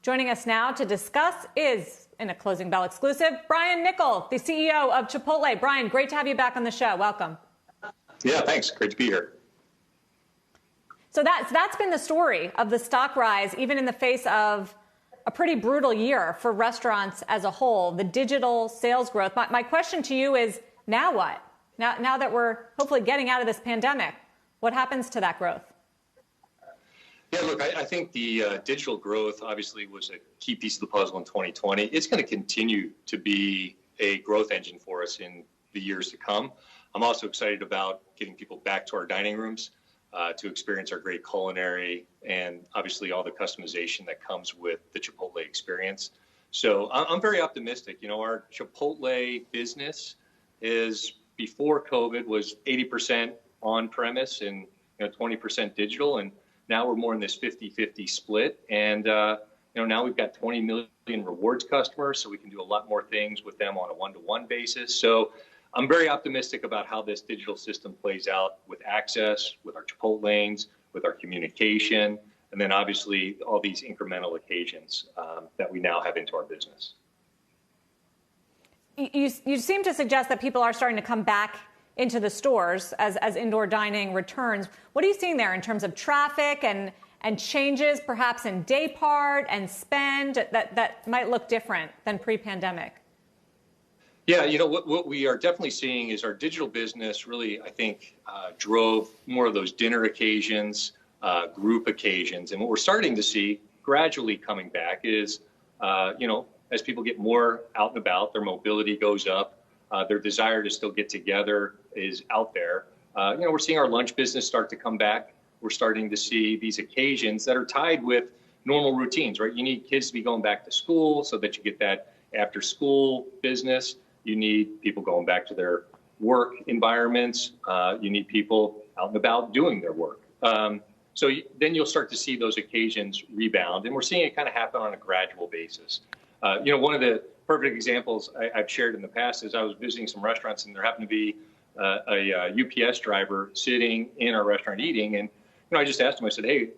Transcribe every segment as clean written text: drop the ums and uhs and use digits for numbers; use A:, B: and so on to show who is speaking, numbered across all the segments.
A: Joining us now to discuss is, in a Closing Bell exclusive, Brian Niccol, the CEO of Chipotle. Brian, great to have you back on the show. Welcome.
B: Yeah, thanks. Great to be here.
A: So that's been the story of the stock rise, even in the face of a pretty brutal year for restaurants as a whole, the digital sales growth. My question to you is, now what? Now that we're hopefully getting out of this pandemic, what happens to that growth?
B: Yeah, look, I think the digital growth obviously was a key piece of the puzzle in 2020. It's going to continue to be a growth engine for us in the years to come. I'm also excited about getting people back to our dining rooms to experience our great culinary and obviously all the customization that comes with the Chipotle experience. So I'm very optimistic. You know, our Chipotle business is, before COVID, was 80% on premise and 20% digital, and now we're more in this 50-50 split. And now we've got 20 million rewards customers, so we can do a lot more things with them on a one-to-one basis. So I'm very optimistic about how this digital system plays out with access, with our Chipotlanes, with our communication, and then obviously all these incremental occasions that we now have into our business.
A: You seem to suggest that people are starting to come back into the stores as indoor dining returns. What are you seeing there in terms of traffic and changes perhaps in day part and spend that might look different than pre-pandemic?
B: Yeah, what we are definitely seeing is our digital business really, I think, drove more of those dinner occasions, group occasions. And what we're starting to see gradually coming back is, as people get more out and about, their mobility goes up, their desire to still get together is out there. We're seeing our lunch business start to come back. We're starting to see these occasions that are tied with normal routines, right? You need kids to be going back to school so that you get that after school business. You need people going back to their work environments. You need people out and about doing their work. So then you'll start to see those occasions rebound. And we're seeing it kind of happen on a gradual basis. One of the perfect examples I've shared in the past is I was visiting some restaurants, and there happened to be a UPS driver sitting in our restaurant eating. And I just asked him, I said, hey,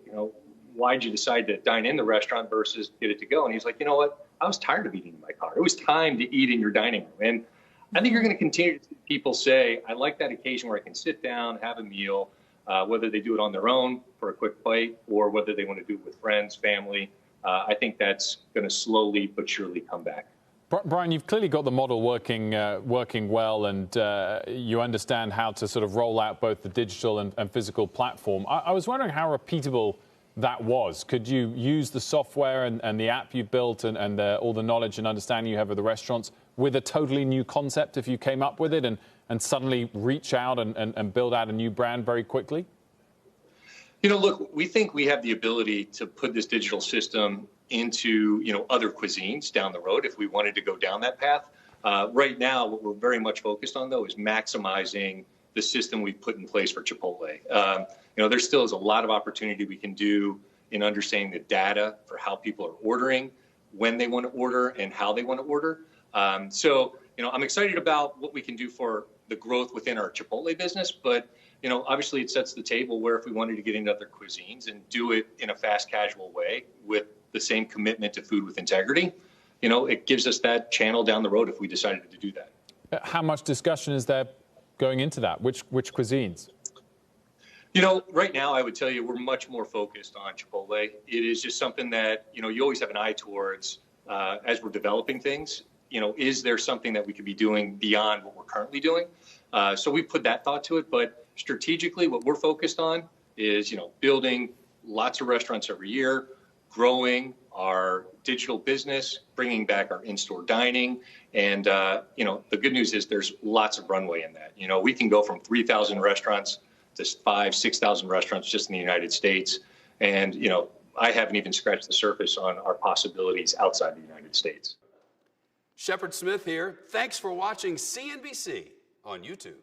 B: why'd you decide to dine in the restaurant versus get it to go? And he's like, you know what? I was tired of eating in my car. It was time to eat in your dining room. And I think you're going to continue to see people say, I like that occasion where I can sit down, have a meal, whether they do it on their own for a quick bite or whether they want to do it with friends, family. I think that's going to slowly but surely come back.
C: Brian, you've clearly got the model working well, and you understand how to sort of roll out both the digital and physical platform. I was wondering how repeatable that was. Could you use the software and the app you built and all the knowledge and understanding you have of the restaurants with a totally new concept if you came up with it and suddenly reach out and build out a new brand very quickly?
B: Look, we think we have the ability to put this digital system into, other cuisines down the road if we wanted to go down that path. Right now, what we're very much focused on, though, is maximizing the system we've put in place for Chipotle. There still is a lot of opportunity we can do in understanding the data for how people are ordering, when they want to order, and how they want to order. So I'm excited about what we can do for the growth within our Chipotle business, but obviously it sets the table where if we wanted to get into other cuisines and do it in a fast casual way with the same commitment to food with integrity, it gives us that channel down the road if we decided to do that.
C: How much discussion is there going into that? Which cuisines?
B: Right now I would tell you we're much more focused on Chipotle. It is just something that, you always have an eye towards as we're developing things. Is there something that we could be doing beyond what we're currently doing? So we put that thought to it. But strategically, what we're focused on is, building lots of restaurants every year, growing our digital business, bringing back our in-store dining. And, the good news is there's lots of runway in that. We can go from 3,000 restaurants to 5,000, 6,000 restaurants just in the United States. And, I haven't even scratched the surface on our possibilities outside the United States.
D: Shepard Smith here. Thanks for watching CNBC on YouTube.